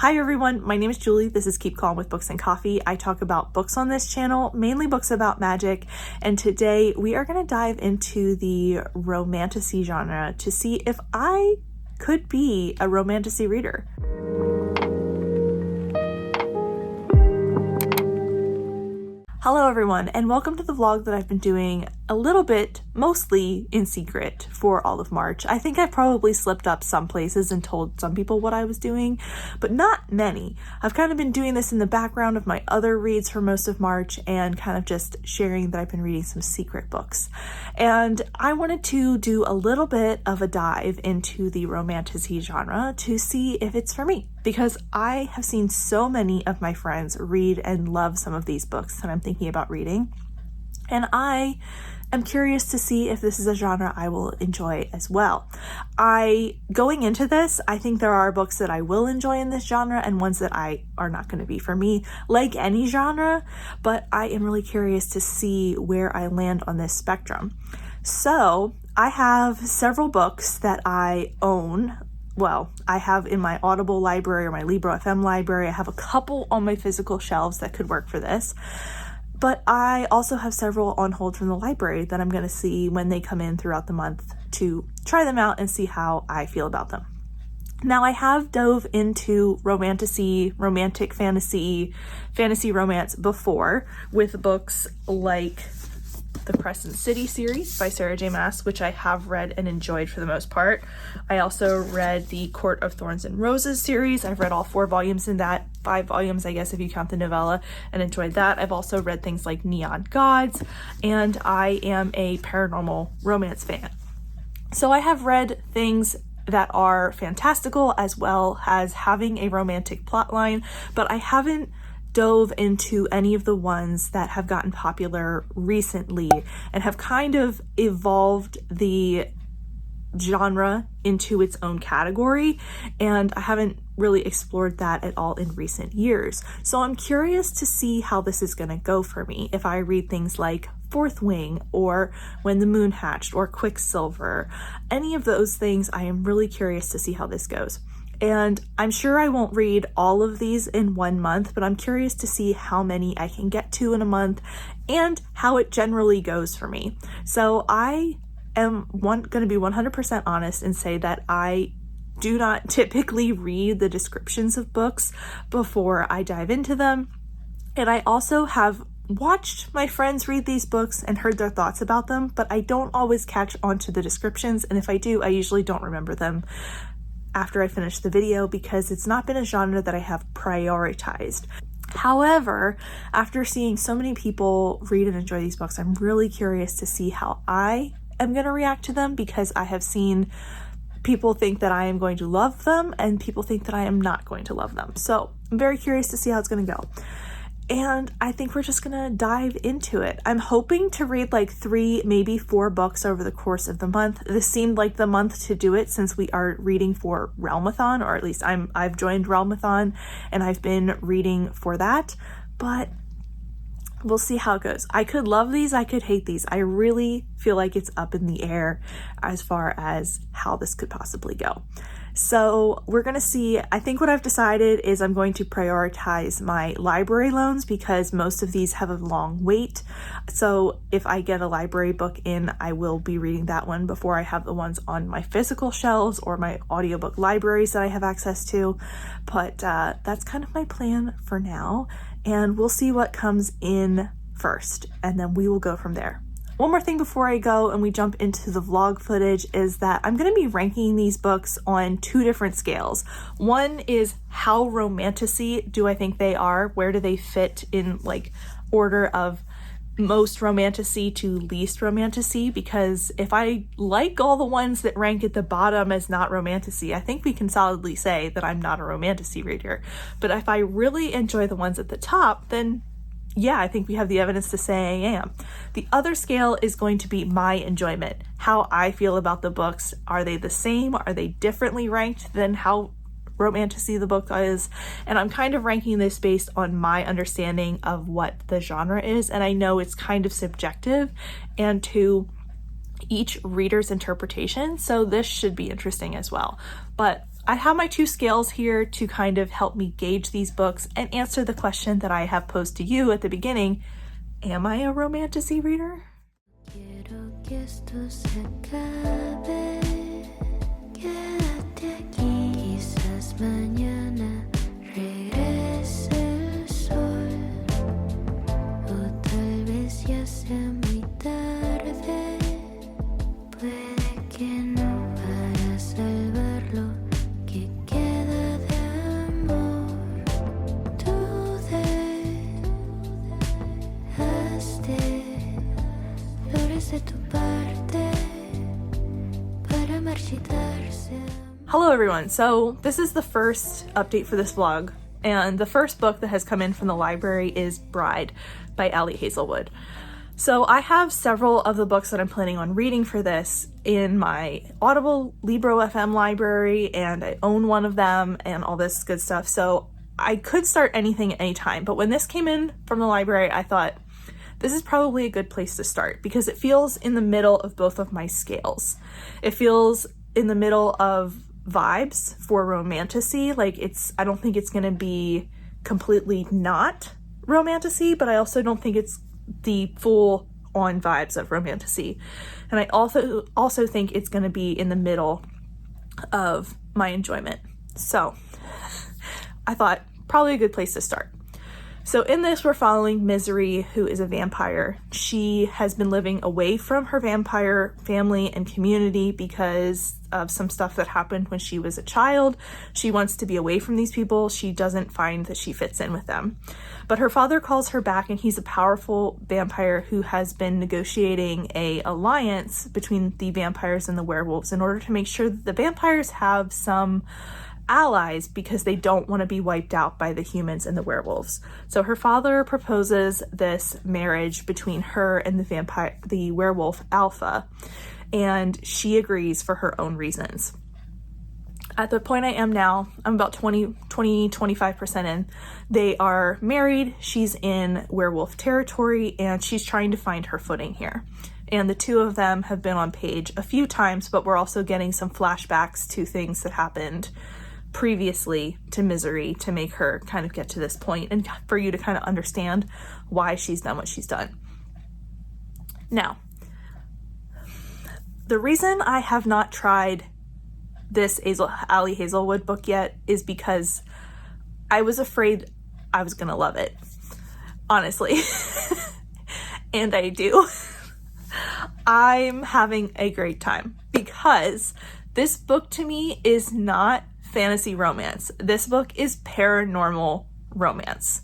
Hi everyone, my name is Julie. This is Keep Calm with Books and Coffee. I talk about books on this channel, mainly books about magic, and today we are going to dive into the Romantasy genre to see if I could be a Romantasy reader. Hello everyone, and welcome to the vlog that I've been doing a little bit, mostly in secret, for all of March. I think I probably slipped up some places and told some people what I was doing, but not many. I've kind of been doing this in the background of my other reads for most of March and kind of just sharing that I've been reading some secret books. And I wanted to do a little bit of a dive into the Romantasy genre to see if it's for me, because I have seen so many of my friends read and love some of these books that I'm thinking about reading. And I am curious to see if this is a genre I will enjoy as well. Going into this, I think there are books that I will enjoy in this genre and ones that are not going to be for me, like any genre, but I am really curious to see where I land on this spectrum. So I have several books that I own. Well, I have in my Audible library or my Libro FM library. I have a couple on my physical shelves that could work for this. But I also have several on hold from the library that I'm going to see when they come in throughout the month to try them out and see how I feel about them. Now, I have dove into romantasy, romantic fantasy, fantasy romance before with books like the Crescent City series by Sarah J. Maas, which I have read and enjoyed for the most part. I also read the Court of Thorns and Roses series. I've read all 4 volumes in that, 5 volumes, I guess, if you count the novella, and enjoyed that. I've also read things like Neon Gods, and I am a paranormal romance fan. So I have read things that are fantastical as well as having a romantic plotline, but I haven't dove into any of the ones that have gotten popular recently and have kind of evolved the genre into its own category, and I haven't really explored that at all in recent years. So I'm curious to see how this is going to go for me if I read things like Fourth Wing or When the Moon Hatched or Quicksilver. Any of those things, I am really curious to see how this goes. And I'm sure I won't read all of these in 1 month, but I'm curious to see how many I can get to in a month and how it generally goes for me. So I am going to be 100% honest and say that I do not typically read the descriptions of books before I dive into them. And I also have watched my friends read these books and heard their thoughts about them, but I don't always catch on to the descriptions. And if I do, I usually don't remember them after I finish the video because it's not been a genre that I have prioritized. However, after seeing so many people read and enjoy these books, I'm really curious to see how I am going to react to them, because I have seen people think that I am going to love them and people think that I am not going to love them. So I'm very curious to see how it's going to go. And I think we're just gonna dive into it. I'm hoping to read like 3, maybe 4 books over the course of the month. This seemed like the month to do it since we are reading for Realmathon, or at least I've joined Realmathon and I've been reading for that, but we'll see how it goes. I could love these, I could hate these. I really feel like it's up in the air as far as how this could possibly go. So we're going to see. I think what I've decided is I'm going to prioritize my library loans because most of these have a long wait. So if I get a library book in, I will be reading that one before I have the ones on my physical shelves or my audiobook libraries that I have access to. But that's kind of my plan for now. And we'll see what comes in first, and then we will go from there. One more thing before I go and we jump into the vlog footage is that I'm going to be ranking these books on 2 different scales. One is how romantasy do I think they are? Where do they fit in like order of most romantasy to least romantasy? Because if I like all the ones that rank at the bottom as not romantasy, I think we can solidly say that I'm not a romantasy reader. But if I really enjoy the ones at the top, then yeah, I think we have the evidence to say I am. The other scale is going to be my enjoyment, how I feel about the books. Are they the same? Are they differently ranked than how romantasy the book is? And I'm kind of ranking this based on my understanding of what the genre is. And I know it's kind of subjective and to each reader's interpretation. So this should be interesting as well. But I have my two scales here to kind of help me gauge these books and answer the question that I have posed to you at the beginning. Am I a Romantasy reader? Hello everyone, so this is the first update for this vlog, and the first book that has come in from the library is Bride by Ali Hazelwood. So I have several of the books that I'm planning on reading for this in my Audible Libro FM library, and I own one of them and all this good stuff, so I could start anything at any time. But when this came in from the library, I thought this is probably a good place to start because it feels in the middle of both of my scales. It feels in the middle of vibes for Romantasy. Like I don't think it's gonna be completely not Romantasy, but I also don't think it's the full on vibes of Romantasy. And I also think it's gonna be in the middle of my enjoyment. So I thought probably a good place to start. So in this, we're following Misery, who is a vampire. She has been living away from her vampire family and community because of some stuff that happened when she was a child. She wants to be away from these people. She doesn't find that she fits in with them. But her father calls her back, and he's a powerful vampire who has been negotiating an alliance between the vampires and the werewolves in order to make sure that the vampires have some allies because they don't want to be wiped out by the humans and the werewolves. So her father proposes this marriage between her and the werewolf Alpha, and she agrees for her own reasons. At the point I am now, I'm about 25% in. They are married, she's in werewolf territory, and she's trying to find her footing here. And the two of them have been on page a few times, but we're also getting some flashbacks to things that happened previously to Misery to make her kind of get to this point and for you to kind of understand why she's done what she's done. Now, the reason I have not tried this Ali Hazelwood book yet is because I was afraid I was gonna love it, honestly. And I do. I'm having a great time because this book to me is not fantasy romance. This book is paranormal romance.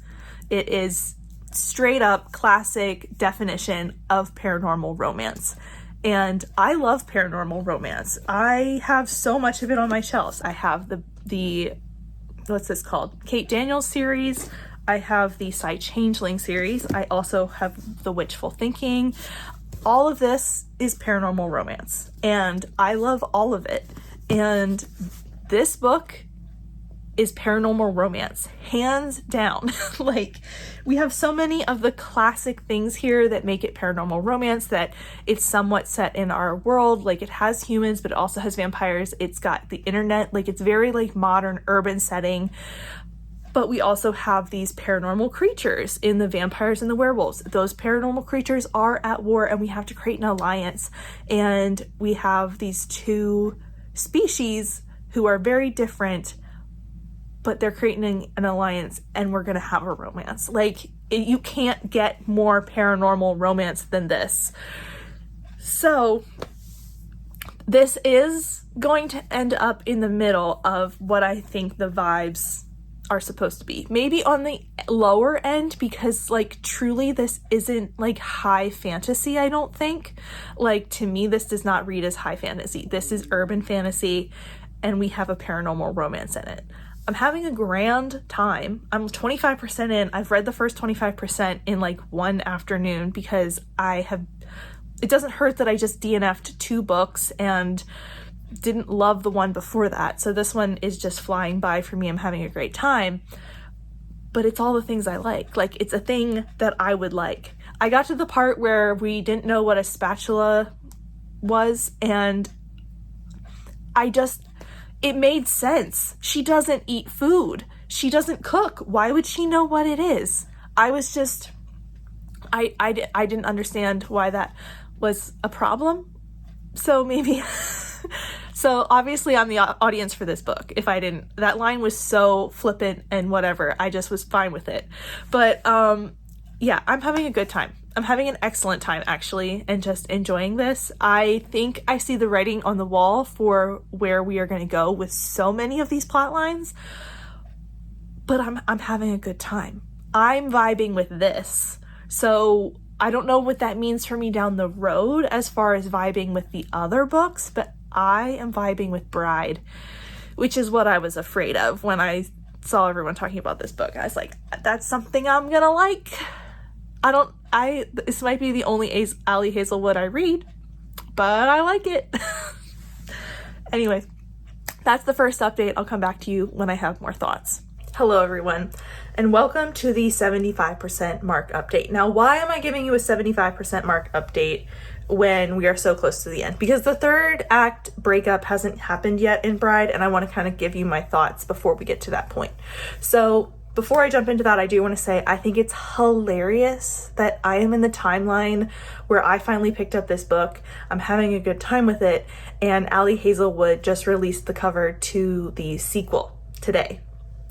It is straight up classic definition of paranormal romance. And I love paranormal romance. I have so much of it on my shelves. I have the what's this called? Kate Daniels series. I have the Psy Changeling series. I also have the Witchful Thinking. All of this is paranormal romance, and I love all of it. And this book is paranormal romance, hands down. Like, we have so many of the classic things here that make it paranormal romance, that it's somewhat set in our world. Like, it has humans, but it also has vampires. It's got the internet. Like, it's very like modern urban setting. But we also have these paranormal creatures in the vampires and the werewolves. Those paranormal creatures are at war, and we have to create an alliance. And we have these two species who are very different, but they're creating an alliance, and we're gonna have a romance. Like, you can't get more paranormal romance than this. So this is going to end up in the middle of what I think the vibes are supposed to be. Maybe on the lower end, because like truly this isn't like high fantasy, I don't think. Like, to me, this does not read as high fantasy. This is urban fantasy, and we have a paranormal romance in it. I'm having a grand time. I'm 25% in. I've read the first 25% in like one afternoon because it doesn't hurt that I just DNF'd 2 books and didn't love the one before that. So this one is just flying by for me. I'm having a great time, but it's all the things I like. Like, it's a thing that I would like. I got to the part where we didn't know what a spatula was, and it made sense. She doesn't eat food. She doesn't cook. Why would she know what it is? I was just, I didn't understand why that was a problem. So maybe, so obviously I'm the audience for this book. If I didn't, that line was so flippant and whatever, I just was fine with it. But yeah, I'm having a good time. I'm having an excellent time, actually, and just enjoying this. I think I see the writing on the wall for where we are going to go with so many of these plot lines, but I'm having a good time. I'm vibing with this. So I don't know what that means for me down the road as far as vibing with the other books, but I am vibing with Bride, which is what I was afraid of when I saw everyone talking about this book. I was like, that's something I'm gonna like. This might be the only Ali Hazelwood I read, but I like it. Anyways, that's the first update. I'll come back to you when I have more thoughts. Hello everyone, and welcome to the 75% mark update. Now, why am I giving you a 75% mark update when we are so close to the end? Because the third act breakup hasn't happened yet in Bride, and I want to kind of give you my thoughts before we get to that point. So before I jump into that, I do want to say I think it's hilarious that I am in the timeline where I finally picked up this book. I'm having a good time with it, and Ali Hazelwood just released the cover to the sequel today.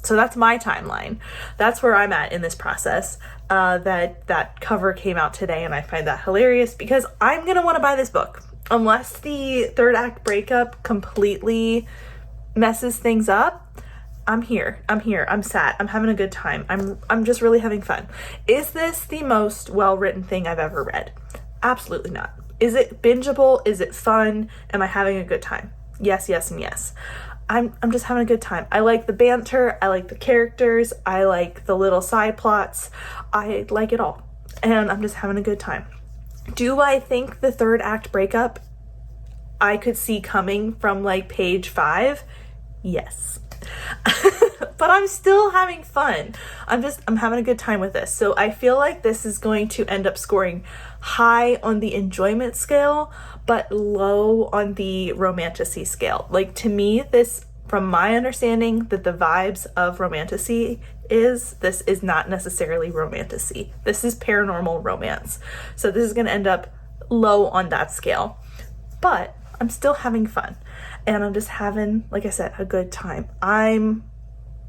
So that's my timeline. That's where I'm at in this process. That cover came out today, and I find that hilarious because I'm gonna want to buy this book. Unless the third act breakup completely messes things up, I'm here. I'm sad. I'm having a good time. I'm just really having fun. Is this the most well-written thing I've ever read? Absolutely not. Is it bingeable? Is it fun? Am I having a good time? Yes, yes, and yes. I'm just having a good time. I like the banter. I like the characters. I like the little side plots. I like it all. And I'm just having a good time. Do I think the third act breakup I could see coming from like page 5? Yes. But I'm still having fun. I'm having a good time with this. So I feel like this is going to end up scoring high on the enjoyment scale, but low on the romantasy scale. Like, to me, this, from my understanding, that the vibes of romantasy this is not necessarily romantasy. This is paranormal romance. So this is going to end up low on that scale. But I'm still having fun. And I'm just having, like I said, a good time. I'm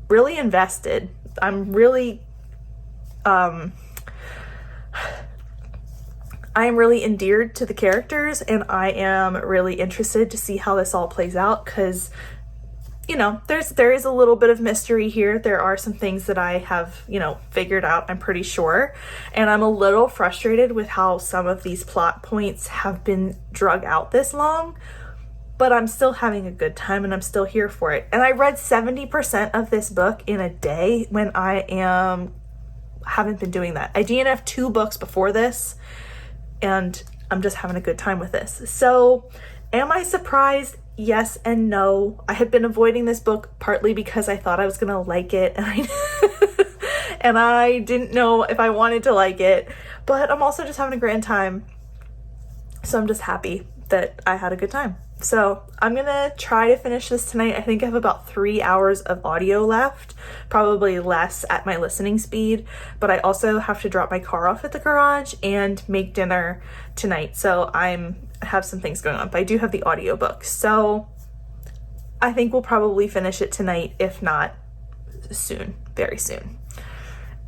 really invested. I'm really, I am really endeared to the characters, and I am really interested to see how this all plays out, because, you know, there is a little bit of mystery here. There are some things that I have, figured out, I'm pretty sure. And I'm a little frustrated with how some of these plot points have been drug out this long. But I'm still having a good time, and I'm still here for it. And I read 70% of this book in a day when I haven't been doing that. I DNF'd 2 books before this, and I'm just having a good time with this. So am I surprised? Yes and no. I had been avoiding this book partly because I thought I was gonna like it, and I didn't know if I wanted to like it, but I'm also just having a grand time. So I'm just happy that I had a good time. So I'm gonna try to finish this tonight. I think I have about 3 hours of audio left, probably less at my listening speed, but I also have to drop my car off at the garage and make dinner tonight. So I have some things going on, but I do have the audiobook. So I think we'll probably finish it tonight, if not soon, very soon.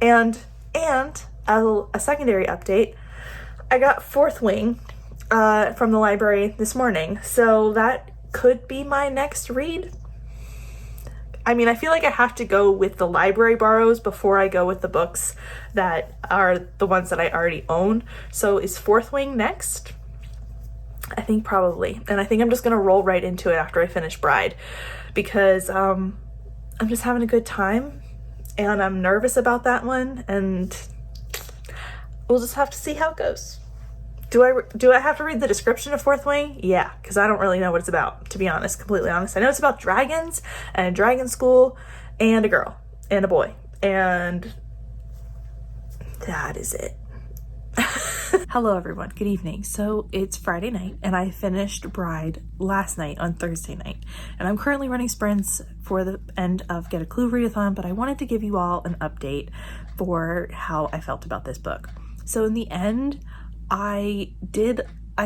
And as a secondary update, I got Fourth Wing from the library this morning, so that could be my next read. I mean, I feel like I have to go with the library borrows before I go with the books that are the ones that I already own. So is Fourth Wing next? I think probably. And I think I'm just gonna roll right into it after I finish Bride, because I'm just having a good time, and I'm nervous about that one, and we'll just have to see how it goes. Do I have to read the description of Fourth Wing? Yeah, because I don't really know what it's about, to be honest, completely honest. I know it's about dragons and a dragon school and a girl and a boy, and that is it. Hello everyone, good evening. So it's Friday night and I finished Bride last night on Thursday night. And I'm currently running sprints for the end of Get a Clue readathon, but I wanted to give you all an update for how I felt about this book. So in the end, I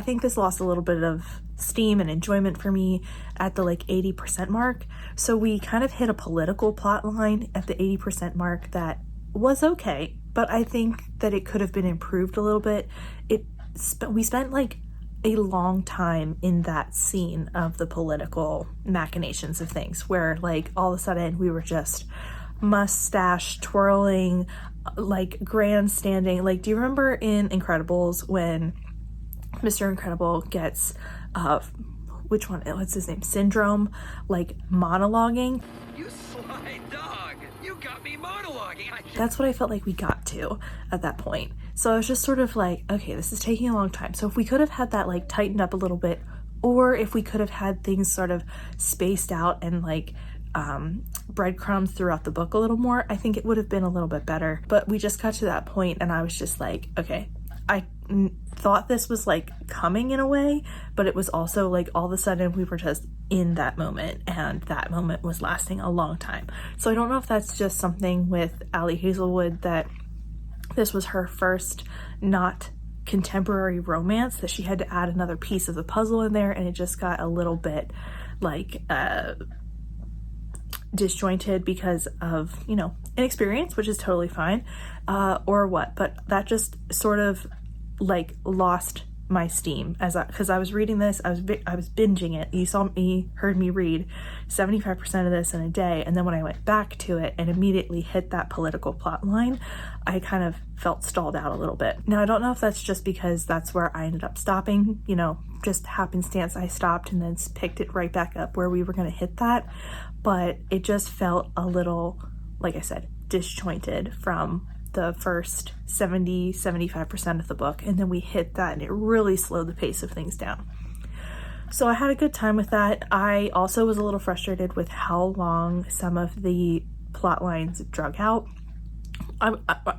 think this lost a little bit of steam and enjoyment for me at the 80% mark. So we kind of hit a political plot line at the 80% mark that was okay, but I think that it could have been improved a little bit. We spent a long time in that scene of the political machinations of things where all of a sudden we were just mustache twirling, grandstanding. Do you remember in Incredibles when Mr. Incredible gets which one, what's his name, Syndrome, monologuing? You sly dog, you got me monologuing. That's what I felt like we got to at that point. So I was just sort of okay, this is taking a long time. So if we could have had that tightened up a little bit, or if we could have had things sort of spaced out and breadcrumbs throughout the book a little more, I think it would have been a little bit better. But we just got to that point and I was just okay, I thought this was coming in a way, but it was also all of a sudden we were just in that moment, and that moment was lasting a long time. So I don't know if that's just something with Ali Hazelwood, that this was her first not contemporary romance, that she had to add another piece of the puzzle in there, and it just got a little bit disjointed because of inexperience, which is totally fine, or what. But that just sort of lost my steam because I was reading this, I was binging it. Heard me read 75% of this in a day, and then when I went back to it and immediately hit that political plot line, I kind of felt stalled out a little bit. Now I don't know if that's just because that's where I ended up stopping, just happenstance I stopped and then picked it right back up where we were going to hit that, but it just felt a little, like I said, disjointed from the first 75% of the book, and then we hit that and it really slowed the pace of things down. So I had a good time with that. I also was a little frustrated with how long some of the plot lines drug out,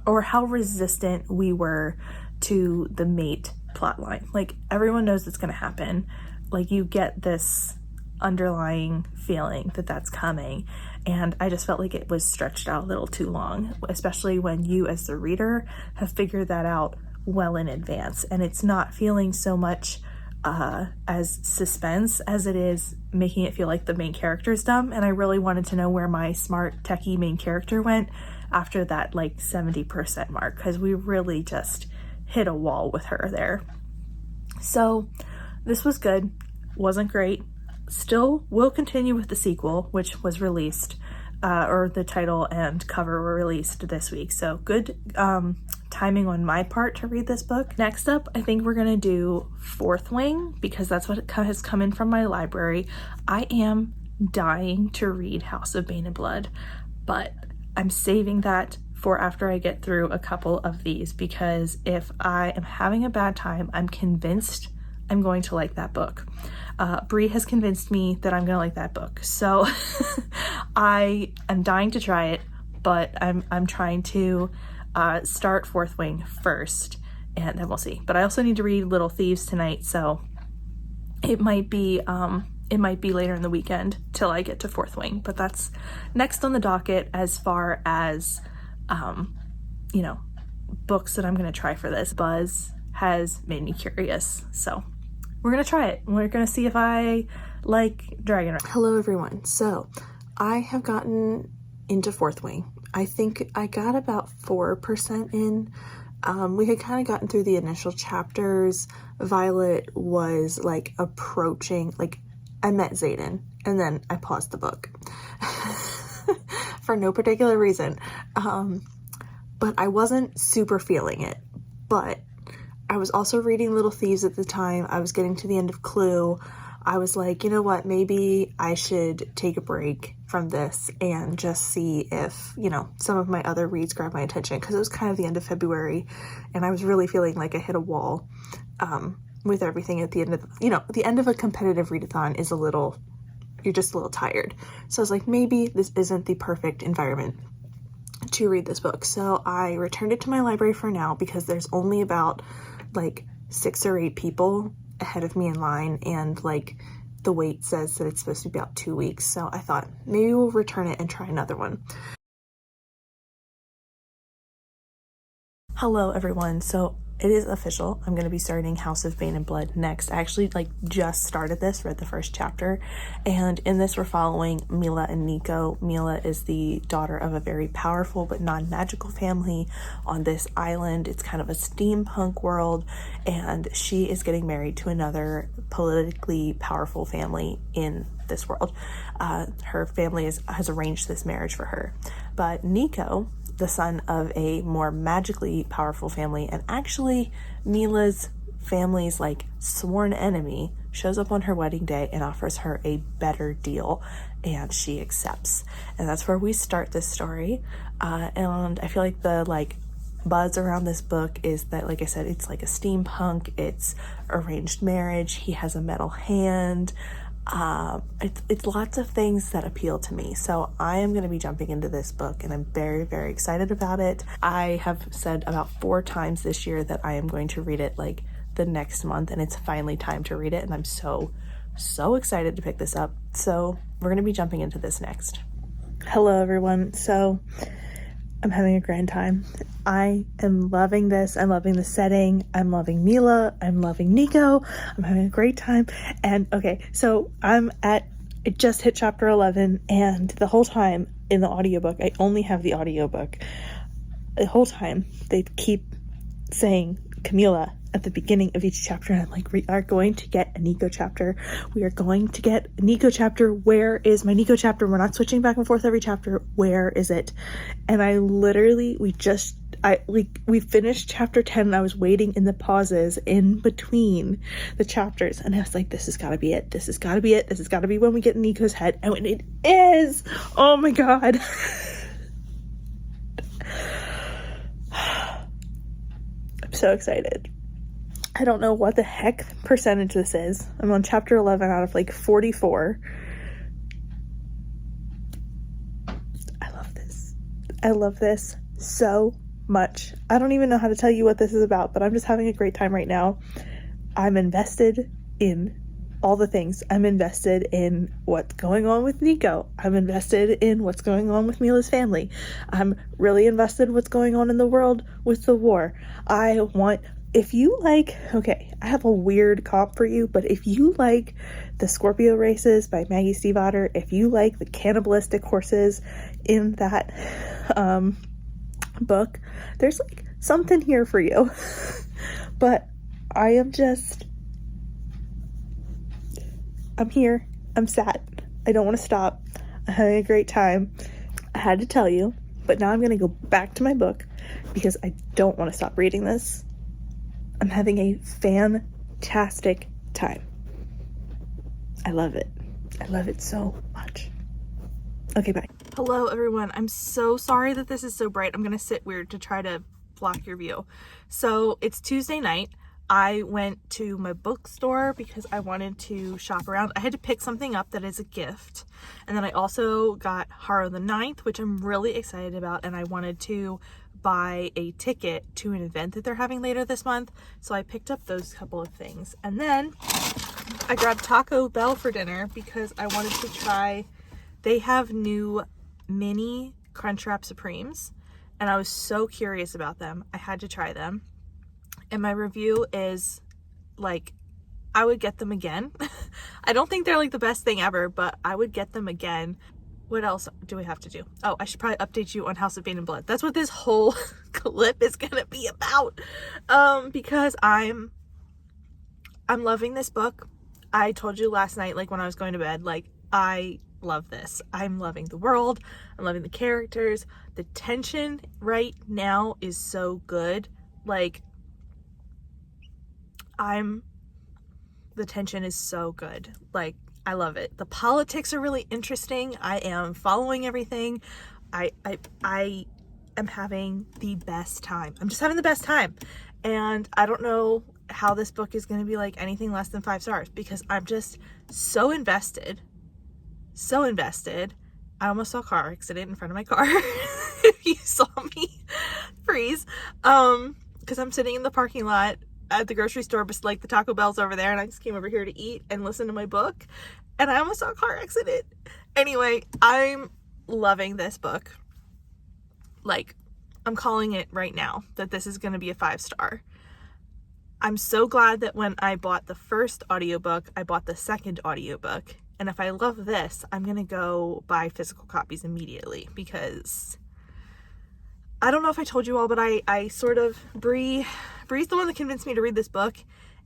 or how resistant we were to the mate plot line. Everyone knows it's going to happen. You get this underlying feeling that that's coming, and I just felt like it was stretched out a little too long, especially when you as the reader have figured that out well in advance, and it's not feeling so much as suspense as it is making it feel like the main character's dumb. And I really wanted to know where my smart techie main character went after that 70% mark, because we really just hit a wall with her there. So this was good, wasn't great. Still will continue with the sequel, which was released, or the title and cover were released this week. So good timing on my part to read this book. Next up, I think we're gonna do Fourth Wing, because that's what has come in from my library. I am dying to read House of Bane and Blood, but I'm saving that for after I get through a couple of these, because if I am having a bad time, I'm convinced I'm going to like that book. Bree has convinced me that I'm gonna like that book. So I am dying to try it, but I'm trying to start Fourth Wing first, and then we'll see. But I also need to read Little Thieves tonight, so it might be later in the weekend till I get to Fourth Wing. But that's next on the docket as far as books that I'm gonna try for this. Buzz has made me curious, so we're gonna try it. We're gonna see if I like Dragon Ride. Hello everyone. So I have gotten into Fourth Wing. I think I got about 4% in. We had kind of gotten through the initial chapters. Violet was approaching, I met Xaden, and then I paused the book for no particular reason. But I wasn't super feeling it. But I was also reading Little Thieves at the time. I was getting to the end of Clue. I was like, you know what, maybe I should take a break from this and just see if, some of my other reads grab my attention, because it was kind of the end of February and I was really feeling like I hit a wall with everything at the end of, the end of a competitive readathon is you're just a little tired. So I was like, maybe this isn't the perfect environment to read this book. So I returned it to my library for now, because there's only about like 6 or 8 people ahead of me in line, and like the wait says that it's supposed to be about 2 weeks. So I thought maybe we'll return it and try another one. Hello everyone. So it is official. I'm going to be starting House of Bane and Blood next. I actually just started this, read the first chapter, and in this we're following Mila and Nico. Mila is the daughter of a very powerful but non-magical family on this island. It's kind of a steampunk world, and she is getting married to another politically powerful family in this world. Her family has arranged this marriage for her, but Nico, the son of a more magically powerful family, and actually Mila's family's sworn enemy, shows up on her wedding day and offers her a better deal, and she accepts. And that's where we start this story. And I feel like the buzz around this book is that, like I said, it's like a steampunk, it's arranged marriage, he has a metal hand. It's lots of things that appeal to me. So I am going to be jumping into this book, and I'm very, very excited about it. I have said about 4 times this year that I am going to read it the next month, and it's finally time to read it, and I'm so excited to pick this up. So we're going to be jumping into this next. Hello everyone. So I'm having a grand time. I am loving this. I'm loving the setting. I'm loving Mila. I'm loving Nico. I'm having a great time. And okay, so I just hit chapter 11, and the whole time in the audiobook, I only have the audiobook. The whole time they keep saying Camila at the beginning of each chapter, and I'm like, we are going to get a Nico chapter. We are going to get a Nico chapter. Where is my Nico chapter? We're not switching back and forth every chapter. Where is it? And I literally, we finished chapter 10, and I was waiting in the pauses in between the chapters, and I was like, this has got to be it. This has got to be it. This has got to be when we get Nico's head. And when it is, oh my God. I'm so excited. I don't know what the heck percentage this is. I'm on chapter 11 out of 44. I love this. I love this so much. I don't even know how to tell you what this is about, but I'm just having a great time right now. I'm invested in all the things. I'm invested in what's going on with Nico. I'm invested in what's going on with Mila's family. I'm really invested in what's going on in the world with the war. If you okay, I have a weird comp for you, but if you like the Scorpio races by Maggie Stiefvater, if you like the cannibalistic horses in that book, there's something here for you. But I'm here. I'm sad. I don't want to stop. I'm having a great time. I had to tell you, but now I'm going to go back to my book because I don't want to stop reading this. I'm having a fantastic time. I love it. I love it so much. Okay, bye. Hello, everyone. I'm so sorry that this is so bright. I'm going to sit weird to try to block your view. So it's Tuesday night. I went to my bookstore because I wanted to shop around. I had to pick something up that is a gift. And then I also got Harrow the Ninth, which I'm really excited about. And I wanted to buy a ticket to an event that they're having later this month. So I picked up those couple of things. And then I grabbed Taco Bell for dinner because I wanted to try, they have new mini Crunchwrap Supremes. And I was so curious about them. I had to try them. And my review is I would get them again. I don't think they're the best thing ever, but I would get them again. What else do we have to do? Oh, I should probably update you on House of Bane and Blood. That's what this whole clip is gonna be about. Because I'm loving this book. I told you last night, when I was going to bed, I love this. I'm loving the world. I'm loving the characters. The tension right now is so good. The tension is so good. I love it. The politics are really interesting. I am following everything. I am having the best time. I'm just having the best time. And I don't know how this book is going to be anything less than 5 stars because I'm just so invested. So invested. I almost saw a car accident in front of my car. If you saw me freeze. Because I'm sitting in the parking lot at the grocery store, but like the Taco Bell's over there, and I just came over here to eat and listen to my book, and I almost saw a car accident. Anyway, I'm loving this book. Like, I'm calling it right now that this is going to be a 5-star. I'm so glad that when I bought the first audiobook, I bought the second audiobook. And if I love this, I'm going to go buy physical copies immediately, because I don't know if I told you all, but I sort of, Bree's the one that convinced me to read this book.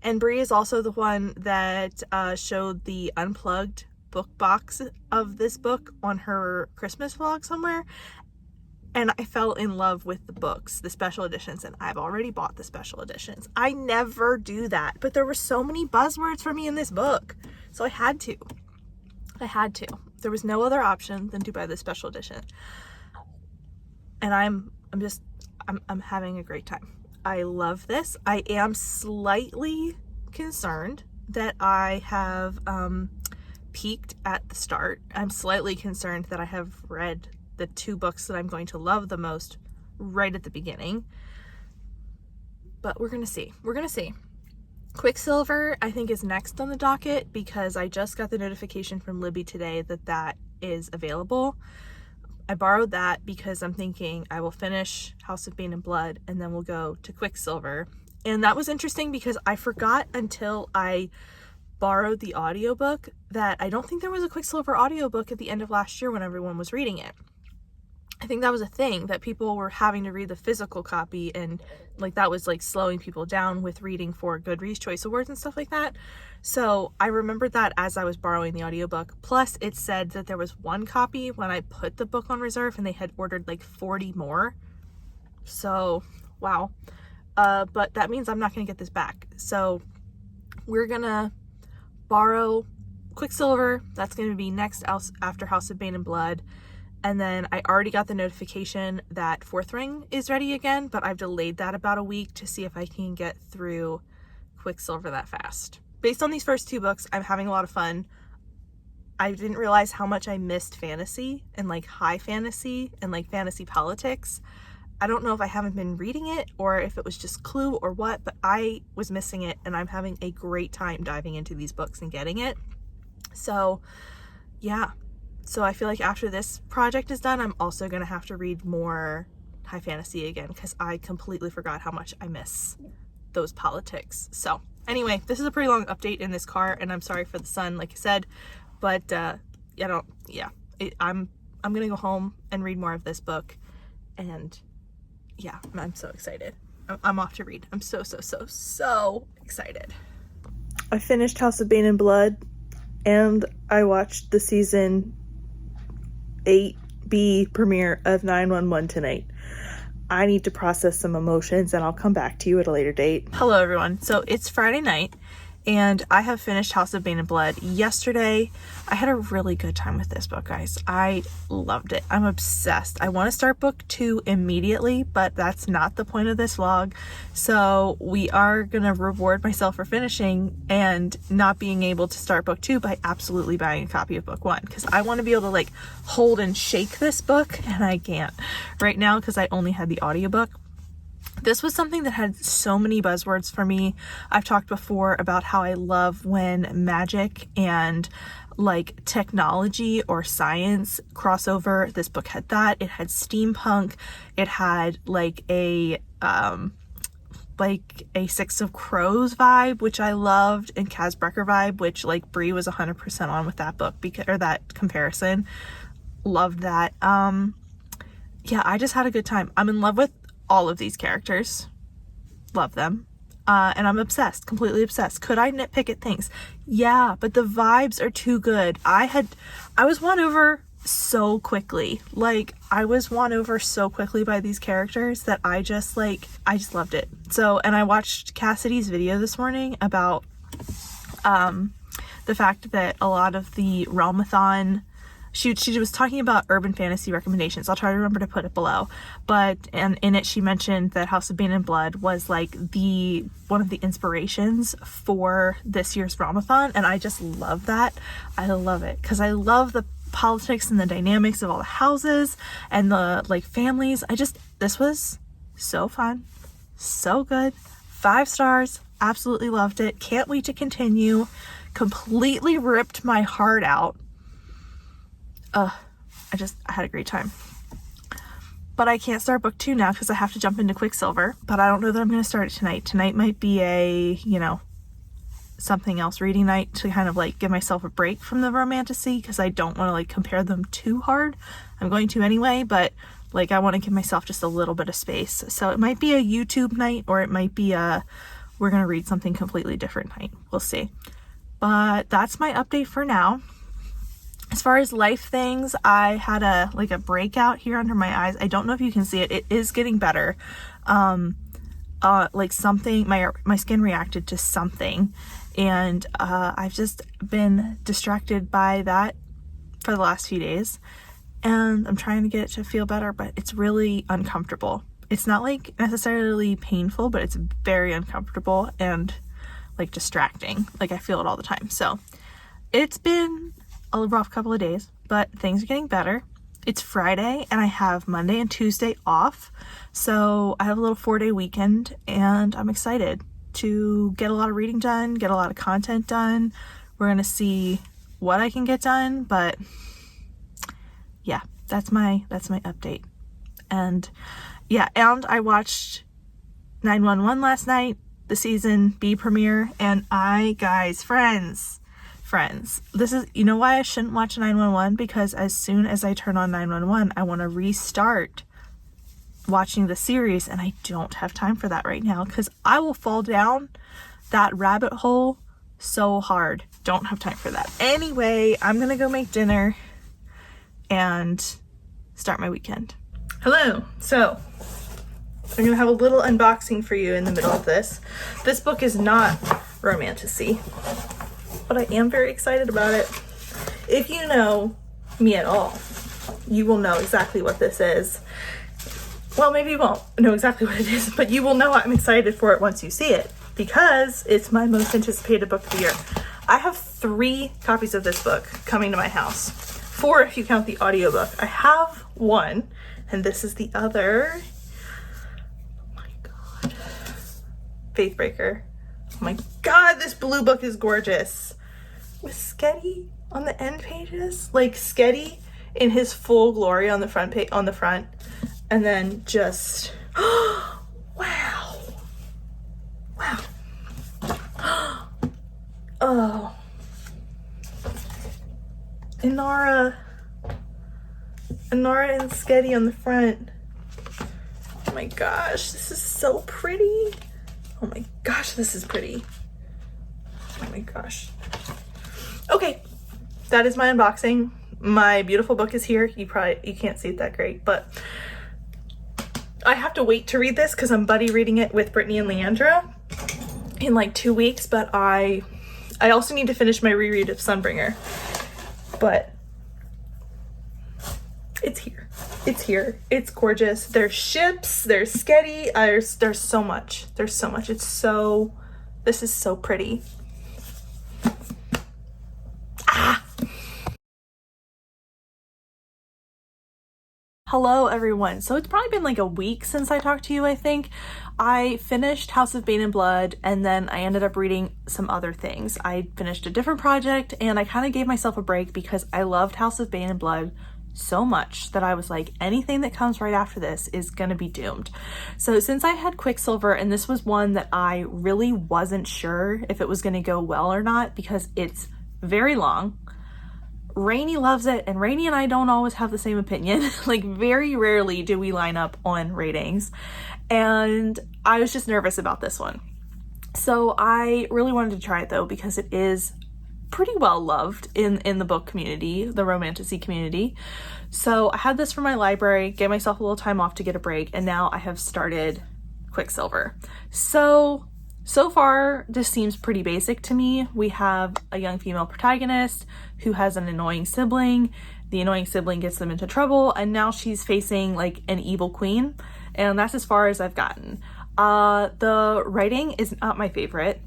And Bree is also the one that showed the unplugged book box of this book on her Christmas vlog somewhere. And I fell in love with the books, the special editions, and I've already bought the special editions. I never do that, but there were so many buzzwords for me in this book, so I had to. There was no other option than to buy the special edition. And I'm having a great time. I love this. I am slightly concerned that I have peaked at the start. I'm slightly concerned that I have read the 2 books that I'm going to love the most right at the beginning. But we're gonna see. Quicksilver, I think, is next on the docket, because I just got the notification from Libby today that that is available. I borrowed that because I'm thinking I will finish House of Bane and Blood and then we'll go to Quicksilver. And that was interesting because I forgot until I borrowed the audiobook that I don't think there was a Quicksilver audiobook at the end of last year when everyone was reading it. I think that was a thing, that people were having to read the physical copy, and like that was like slowing people down with reading for Goodreads Choice Awards and stuff like that. So I remembered that as I was borrowing the audiobook. Plus it said that there was 1 copy when I put the book on reserve, and they had ordered like 40 more. So wow. But that means I'm not gonna get this back. So we're gonna borrow Quicksilver. That's gonna be next after House of Bane and Blood. And then I already got the notification that Fourth Ring is ready again, but I've delayed that about a week to see if I can get through Quicksilver that fast. Based on these first 2 books, I'm having a lot of fun. I didn't realize how much I missed fantasy and like high fantasy and like fantasy politics. I don't know if I haven't been reading it or if it was just Clue or what, but I was missing it, and I'm having a great time diving into these books and getting it. So yeah. So I feel like after this project is done, I'm also going to have to read more high fantasy again, because I completely forgot how much I miss those politics. So anyway, this is a pretty long update in this car, and I'm sorry for the sun, like I said, but I'm going to go home and read more of this book, and yeah, I'm so excited. I'm off to read. I'm so excited. I finished House of Bane and Blood, and I watched the season 8B premiere of 911 tonight. I need to process some emotions, and I'll come back to you at a later date. Hello everyone. So it's Friday night, and I have finished House of Bane and Blood yesterday. I had a really good time with this book, guys. I loved it. I'm obsessed. I want to start book 2 immediately, but that's not the point of this vlog. So we are going to reward myself for finishing and not being able to start book 2 by absolutely buying a copy of book 1, because I want to be able to like hold and shake this book, and I can't right now because I only had the audiobook. This was something that had so many buzzwords for me. I've talked before about how I love when magic and like technology or science crossover. This book had that. It had steampunk. It had like a Six of Crows vibe, which I loved, and Kaz Brecker vibe, which like Bree was 100% on with that book, or that comparison. Loved that. Yeah, I just had a good time. I'm in love with all of these characters. Love them. And I'm obsessed, completely obsessed. Could I nitpick at things? Yeah, but the vibes are too good. I was won over so quickly. Like, I was won over so quickly by these characters that I just loved it. So, and I watched Cassidy's video this morning about the fact that a lot of the Realmathon, she was talking about urban fantasy recommendations. I'll try to remember to put it below. And in it, she mentioned that House of Bane and Blood was like one of the inspirations for this year's Realmathon. And I just love that. I love it because I love the politics and the dynamics of all the houses and the like families. This was so fun, so good. 5 stars. Absolutely loved it. Can't wait to continue. Completely ripped my heart out. I had a great time. But I can't start book 2 now because I have to jump into Quicksilver. But I don't know that I'm going to start it tonight. Tonight might be a, something else reading night to kind of like give myself a break from the Romantasy, because I don't want to like compare them too hard. I'm going to anyway, but like I want to give myself just a little bit of space. So it might be a YouTube night, or it might be we're going to read something completely different night. We'll see. But that's my update for now. As far as life things, I had a breakout here under my eyes. I don't know if you can see it. It is getting better. Like something, my skin reacted to something, and I've just been distracted by that for the last few days, and I'm trying to get it to feel better, but it's really uncomfortable. It's not like necessarily painful, but it's very uncomfortable and like distracting. Like I feel it all the time. So it's been a rough couple of days, but things are getting better. It's Friday and I have Monday and Tuesday off. So I have a little 4-day weekend and I'm excited to get a lot of reading done, get a lot of content done. We're going to see what I can get done, but yeah, that's my update. And yeah, and I watched 911 last night, the season B premiere, and friends, this is, you know why I shouldn't watch 911? Because as soon as I turn on 911, I want to restart watching the series, and I don't have time for that right now because I will fall down that rabbit hole so hard. Don't have time for that. Anyway, I'm gonna go make dinner and start my weekend. Hello. So I'm gonna have a little unboxing for you in the middle of this. This book is not Romantasy, but I am very excited about it. If you know me at all, you will know exactly what this is. Well, maybe you won't know exactly what it is, but you will know I'm excited for it once you see it, because it's my most anticipated book of the year. I have 3 copies of this book coming to my house. 4 if you count the audiobook. I have one, and this is the other. Oh my god. Faithbreaker. Oh my god, this blue book is gorgeous. With Sketty on the end pages. Like Sketty in his full glory on the front page, on the front. And then just, wow. Wow. Oh. Inara and Sketty on the front. Oh my gosh, this is so pretty. Oh my gosh, this is pretty. Oh my gosh. Okay, that is my unboxing. My beautiful book is here. You can't see it that great, but I have to wait to read this because I'm buddy reading it with Brittany and Leandra in like 2 weeks, but I also need to finish my reread of Sunbringer. But it's here. It's here. It's gorgeous. There's ships, there's Sketty, there's so much. There's so much. This is so pretty. Hello everyone. So it's probably been like a week since I talked to you, I think. I finished House of Bane and Blood, and then I ended up reading some other things. I finished a different project, and I kind of gave myself a break because I loved House of Bane and Blood so much that I was like, anything that comes right after this is gonna be doomed. So since I had Quicksilver, and this was one that I really wasn't sure if it was gonna go well or not because it's very long. Rainey loves it, and Rainey and I don't always have the same opinion. Like very rarely do we line up on ratings, and I was just nervous about this one. So I really wanted to try it though because it is pretty well loved in the book community, the Romantasy community. So I had this for my library, gave myself a little time off to get a break, and now I have started Quicksilver. So far, this seems pretty basic to me. We have a young female protagonist who has an annoying sibling. The annoying sibling gets them into trouble, and now she's facing like an evil queen, and that's as far as I've gotten. The writing is not my favorite,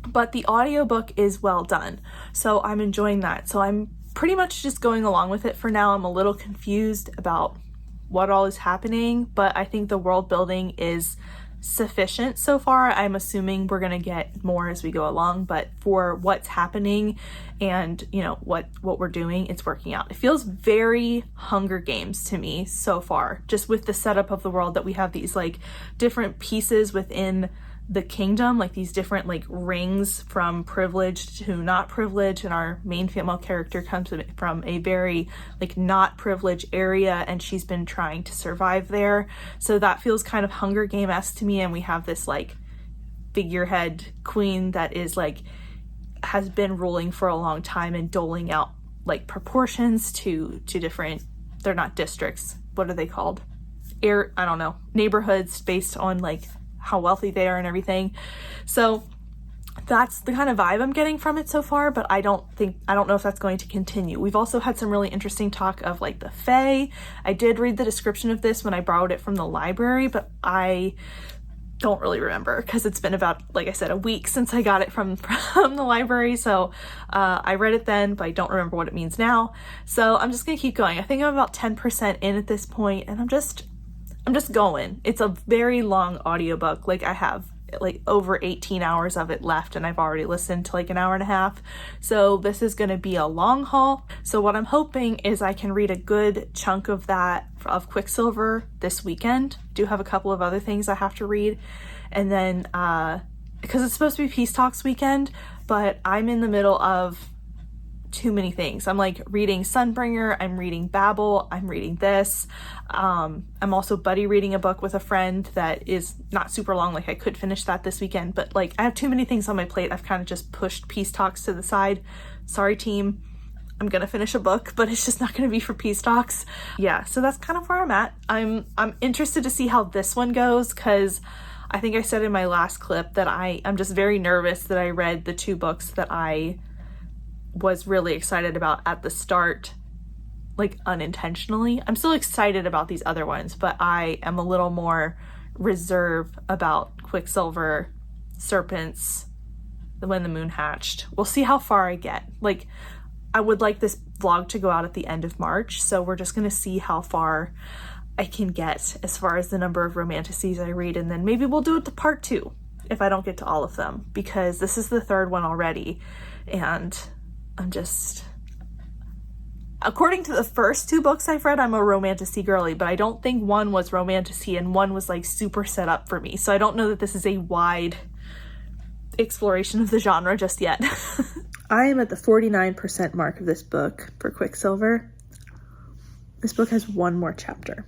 but the audiobook is well done, so I'm enjoying that. So I'm pretty much just going along with it for now. I'm a little confused about what all is happening, but I think the world building is sufficient so far. I'm assuming we're gonna get more as we go along, but for what's happening and, you know, what we're doing, it's working out. It feels very Hunger Games to me so far, just with the setup of the world, that we have these like different pieces within the kingdom, like these different like rings from privileged to not privileged, and our main female character comes from a very like not privileged area, and she's been trying to survive there. So that feels kind of Hunger Game-esque to me. And we have this like figurehead queen that is like has been ruling for a long time and doling out like proportions to different, they're not districts, what are they called, I don't know, neighborhoods based on like how wealthy they are and everything. So that's the kind of vibe I'm getting from it so far, but I don't know if that's going to continue. We've also had some really interesting talk of like the Fae. I did read the description of this when I borrowed it from the library, but I don't really remember because it's been about, like I said, a week since I got it from the library. So I read it then, but I don't remember what it means now. So I'm just gonna keep going. I think I'm about 10% in at this point, and I'm just going. It's a very long audiobook. Like I have like over 18 hours of it left, and I've already listened to like an hour and a half. So this is going to be a long haul. So what I'm hoping is I can read a good chunk of that, of Quicksilver, this weekend. Do have a couple of other things I have to read. And then, because it's supposed to be Peace Talks weekend, but I'm in the middle of too many things. I'm like reading Sunbringer, I'm reading Babel, I'm reading this. I'm also buddy reading a book with a friend that is not super long. Like I could finish that this weekend, but like I have too many things on my plate. I've kind of just pushed Peace Talks to the side. Sorry team, I'm gonna finish a book, but it's just not gonna be for Peace Talks. Yeah, so that's kind of where I'm at. I'm interested to see how this one goes, because I think I said in my last clip that I'm just very nervous that I read the two books that I was really excited about at the start, like unintentionally. I'm still excited about these other ones, but I am a little more reserved about Quicksilver, Serpents, When the Moon Hatched. We'll see how far I get. Like, I would like this vlog to go out at the end of March, so we're just gonna see how far I can get as far as the number of Romantasies I read, and then maybe we'll do it to part 2 if I don't get to all of them, because this is the third one already, and I'm just, according to the first 2 books I've read, I'm a Romantasy girly, but I don't think one was Romantasy and one was like super set up for me. So I don't know that this is a wide exploration of the genre just yet. I am at the 49% mark of this book for Quicksilver. This book has one more chapter.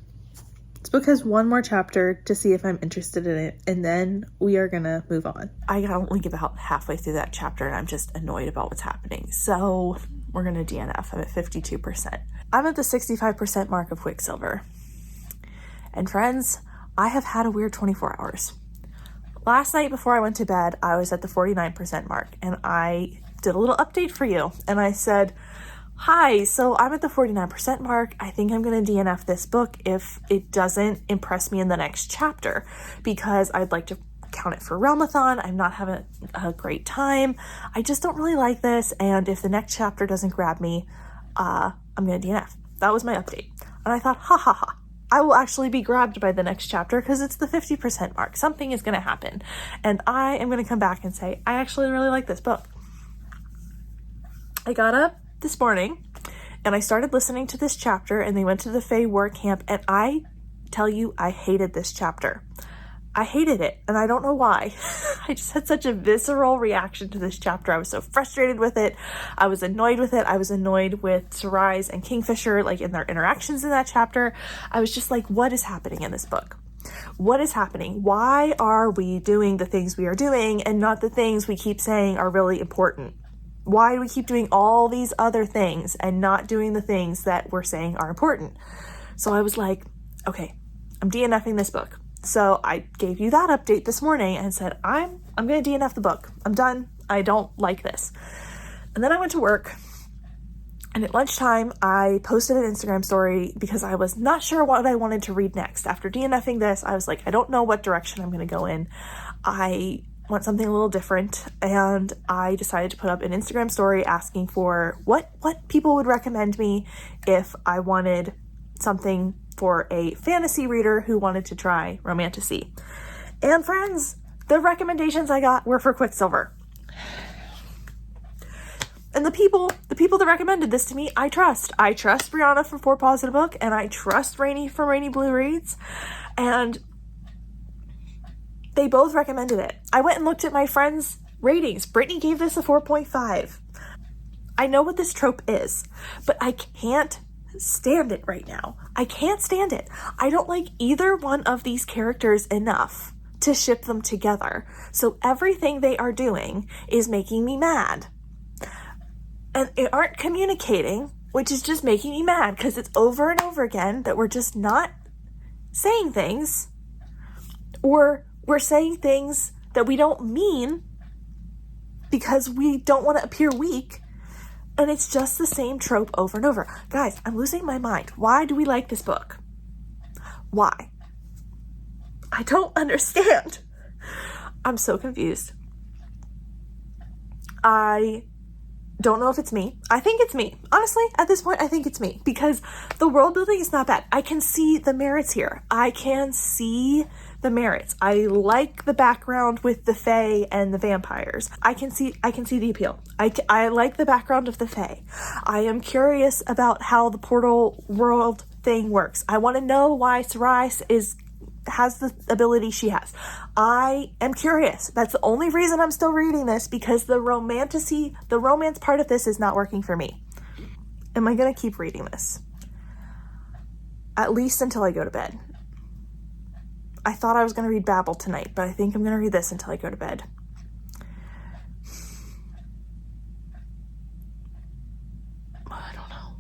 This book has one more chapter to see if I'm interested in it, and then we are gonna move on. I got only about halfway through that chapter and I'm just annoyed about what's happening. So we're gonna DNF. I'm at 52%. I'm at the 65% mark of Quicksilver. And friends, I have had a weird 24 hours. Last night before I went to bed, I was at the 49% mark, and I did a little update for you. And I said, hi, so I'm at the 49% mark. I think I'm going to DNF this book if it doesn't impress me in the next chapter, because I'd like to count it for Realmathon. I'm not having a great time. I just don't really like this. And if the next chapter doesn't grab me, I'm going to DNF. That was my update. And I thought, ha ha ha, I will actually be grabbed by the next chapter because it's the 50% mark. Something is going to happen. And I am going to come back and say, I actually really like this book. I got up this morning and I started listening to this chapter, and they went to the Fae War Camp, and I tell you, I hated this chapter. I hated it, and I don't know why. I just had such a visceral reaction to this chapter. I was so frustrated with it. I was annoyed with it. I was annoyed with Sarais and Kingfisher, like in their interactions in that chapter. I was just like, what is happening in this book? What is happening? Why are we doing the things we are doing and not the things we keep saying are really important? Why do we keep doing all these other things and not doing the things that we're saying are important? So I was like, okay, I'm DNFing this book. So I gave you that update this morning and said, I'm going to DNF the book. I'm done. I don't like this. And then I went to work, and at lunchtime, I posted an Instagram story because I was not sure what I wanted to read next. After DNFing this, I was like, I don't know what direction I'm going to go in. I want something a little different, and I decided to put up an Instagram story asking for what people would recommend me if I wanted something for a fantasy reader who wanted to try Romantasy. And friends, the recommendations I got were for Quicksilver. And the people that recommended this to me, I trust. I trust Brianna from Four Paws in a Book, and I trust Rainy from Rainy Blue Reads. And they both recommended it. I went and looked at my friends' ratings. Brittany gave this a 4.5. I know what this trope is, but I can't stand it right now. I can't stand it. I don't like either one of these characters enough to ship them together. So everything they are doing is making me mad. And they aren't communicating, which is just making me mad because it's over and over again that we're just not saying things, or we're saying things that we don't mean because we don't want to appear weak. And it's just the same trope over and over. Guys, I'm losing my mind. Why do we like this book? Why? I don't understand. I'm so confused. I don't know if it's me. I think it's me. Honestly, at this point, I think it's me because the world building is not bad. I can see the merits here. I can see the merits. I like the background with the Fae and the vampires. I can see the appeal. I like the background of the Fae. I am curious about how the portal world thing works. I want to know why Sarai has the ability she has. I am curious. That's the only reason I'm still reading this, because the romance part of this is not working for me. Am I going to keep reading this? At least until I go to bed. I thought I was going to read Babel tonight, but I think I'm going to read this until I go to bed. I don't know.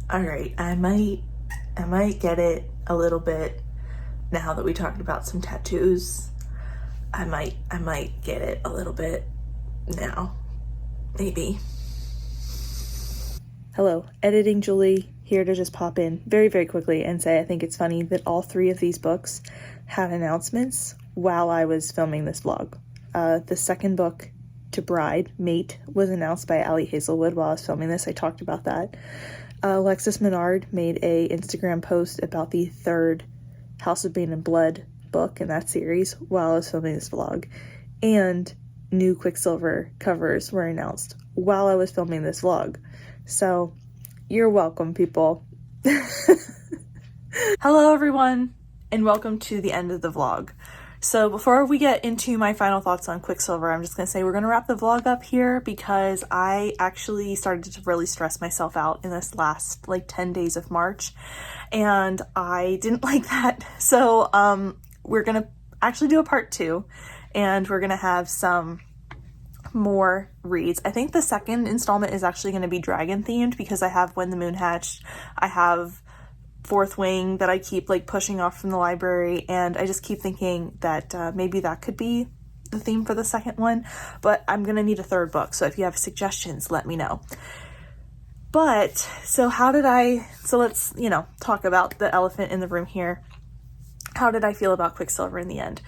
All right, I might get it a little bit now that we talked about some tattoos. I might get it a little bit now, maybe. Hello, Editing Julie here to just pop in very, very quickly and say I think it's funny that all three of these books had announcements while I was filming this vlog. The second book, To Bride, Mate, was announced by Ali Hazelwood while I was filming this. I talked about that. Alexis Menard made a Instagram post about the third House of Bane and Blood book in that series while I was filming this vlog. And new Quicksilver covers were announced while I was filming this vlog. So, you're welcome, people. Hello, everyone, and welcome to the end of the vlog. So before we get into my final thoughts on Quicksilver, I'm just going to say we're going to wrap the vlog up here because I actually started to really stress myself out in this last 10 days of March, and I didn't like that. So we're going to actually do a part 2, and we're going to have some more reads. I think the second installment is actually going to be dragon themed because I have When the Moon Hatched, I have Fourth Wing that I keep pushing off from the library, and I just keep thinking that maybe that could be the theme for the second one, but I'm gonna need a third book, so if you have suggestions, let me know. But so let's talk about the elephant in the room here. How did I feel about Quicksilver in the end?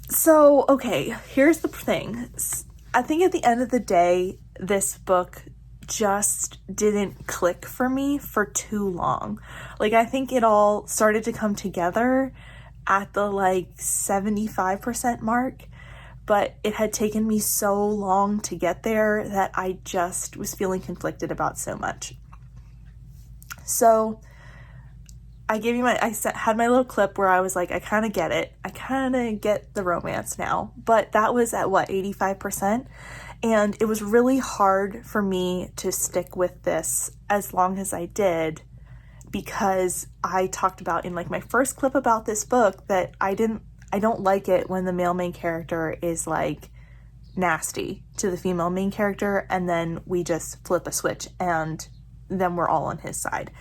So okay, here's the thing. I think at the end of the day, this book just didn't click for me for too long. I think it all started to come together at the 75% mark, but it had taken me so long to get there that I just was feeling conflicted about so much. So I had my little clip where I was like, I kind of get it. I kind of get the romance now, but that was at 85%. And it was really hard for me to stick with this as long as I did, because I talked about in my first clip about this book that I don't like it when the male main character is nasty to the female main character and then we just flip a switch and then we're all on his side.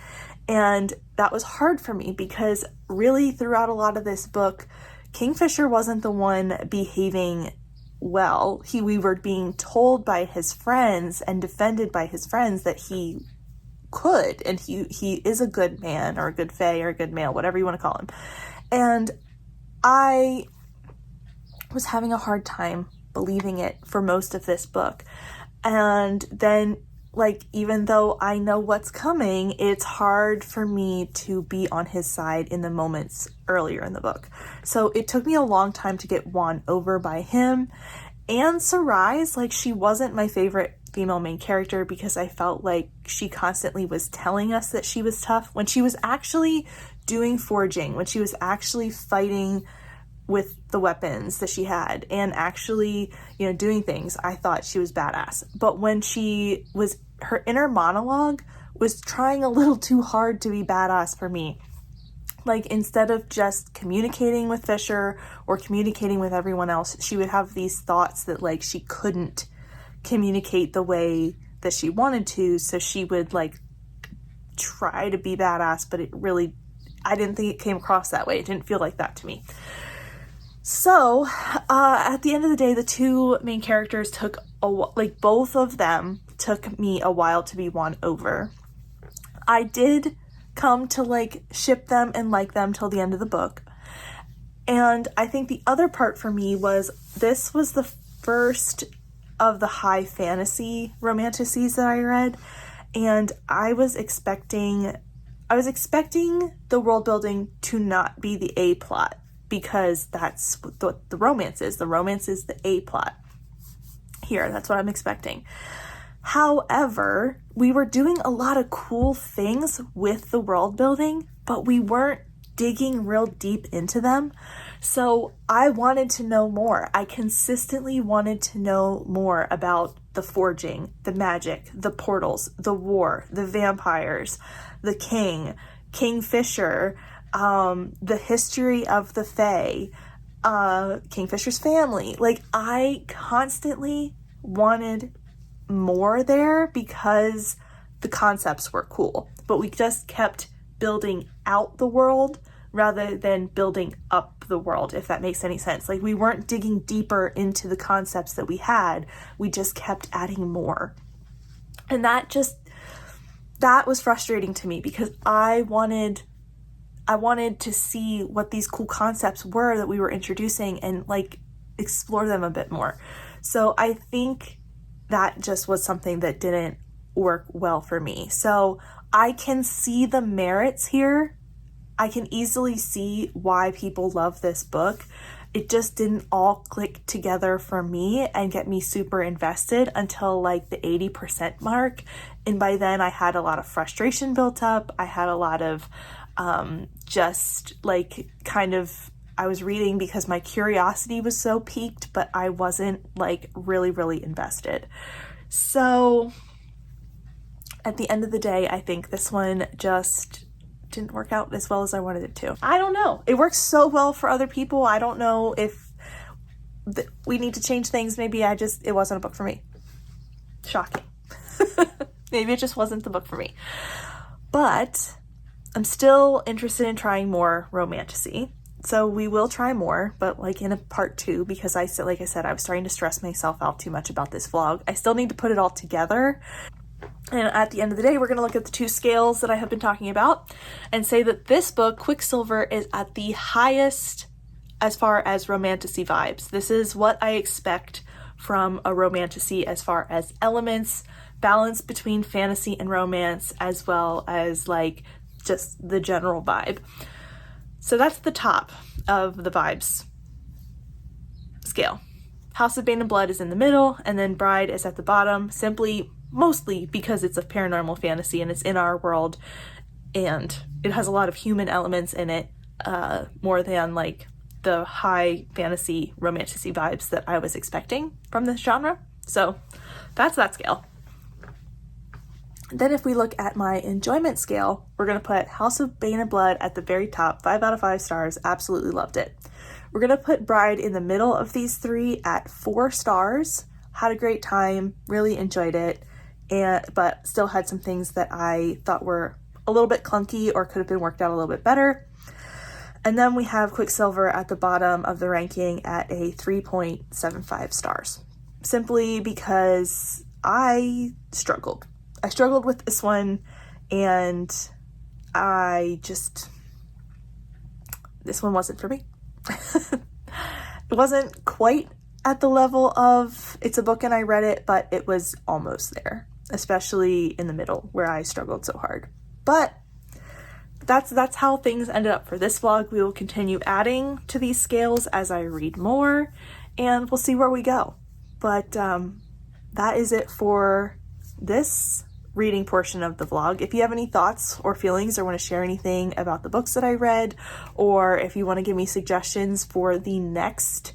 And that was hard for me because really throughout a lot of this book, Kingfisher wasn't the one behaving well. We were being told by his friends and defended by his friends that he could, and he is a good man or a good fae or a good male, whatever you want to call him. And I was having a hard time believing it for most of this book. And then like, even though I know what's coming, it's hard for me to be on his side in the moments earlier in the book. So it took me a long time to get won over by him. And Sarai's, like, she wasn't my favorite female main character because I felt like she constantly was telling us that she was tough when she was actually doing forging, when she was actually fighting with the weapons that she had and actually, you know, doing things. I thought she was badass. But when she was, her inner monologue was trying a little too hard to be badass for me. Like, instead of just communicating with Fisher or communicating with everyone else, she would have these thoughts that, like, she couldn't communicate the way that she wanted to. So she would, like, try to be badass, but it really, I didn't think it came across that way. It didn't feel like that to me. So, at the end of the day, the two main characters took, both of them took me a while to be won over. I did come to, like, ship them and like them till the end of the book. And I think the other part for me was, this was the first of the high fantasy romantasies that I read. And I was expecting the world building to not be the A plot, because that's what the romance is. The romance is the A plot here. That's what I'm expecting. However, we were doing a lot of cool things with the world building, but we weren't digging real deep into them. So I wanted to know more. I consistently wanted to know more about the forging, the magic, the portals, the war, the vampires, the king, Kingfisher, the history of the Fae, Kingfisher's family. Like, I constantly wanted more there because the concepts were cool, but we just kept building out the world rather than building up the world, if that makes any sense. Like, we weren't digging deeper into the concepts that we had. We just kept adding more. And that was frustrating to me because I wanted to see what these cool concepts were that we were introducing and, like, explore them a bit more. So I think that just was something that didn't work well for me. So I can see the merits here. I can easily see why people love this book. It just didn't all click together for me and get me super invested until, like, the 80% mark. And by then I had a lot of frustration built up. I had a lot of I was reading because my curiosity was so piqued, but I wasn't, like, really, really invested. So at the end of the day, I think this one just didn't work out as well as I wanted it to. I don't know. It works so well for other people. I don't know if we need to change things. Maybe it wasn't a book for me. Shocking. Maybe it just wasn't the book for me. But I'm still interested in trying more Romantasy. So we will try more, but, like, in a part 2, because I was starting to stress myself out too much about this vlog. I still need to put it all together. And at the end of the day, we're going to look at the 2 scales that I have been talking about and say that this book, Quicksilver, is at the highest as far as Romantasy vibes. This is what I expect from a Romantasy as far as elements, balance between fantasy and romance, as well as, like, just the general vibe. So that's the top of the vibes scale. House of Bane and Blood is in the middle, and then Bride is at the bottom, mostly because it's a paranormal fantasy and it's in our world, and it has a lot of human elements in it, more than, like, the high fantasy Romantasy vibes that I was expecting from this genre. So that's that scale. Then if we look at my enjoyment scale, we're going to put House of Bane and Blood at the very top, 5 out of 5 stars, absolutely loved it. We're going to put Bride in the middle of these 3 at 4 stars, had a great time, really enjoyed it, but still had some things that I thought were a little bit clunky or could have been worked out a little bit better. And then we have Quicksilver at the bottom of the ranking at a 3.75 stars, simply because I struggled. I struggled with this one, and this one wasn't for me. It wasn't quite at the level of It's a Book and I Read It, but it was almost there. especially in the middle where I struggled so hard. But that's how things ended up for this vlog. We will continue adding to these scales as I read more, and we'll see where we go. But that is it for this reading portion of the vlog. If you have any thoughts or feelings or want to share anything about the books that I read, or if you want to give me suggestions for the next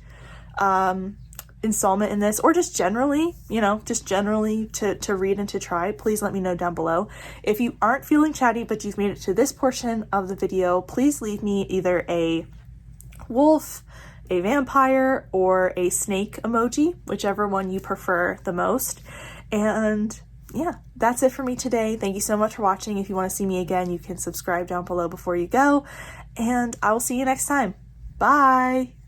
installment in this, or just generally, to read and to try, please let me know down below. If you aren't feeling chatty but you've made it to this portion of the video, please leave me either a wolf, a vampire, or a snake emoji, whichever one you prefer the most. And yeah, that's it for me today. Thank you so much for watching. If you want to see me again, you can subscribe down below before you go, and I will see you next time. Bye!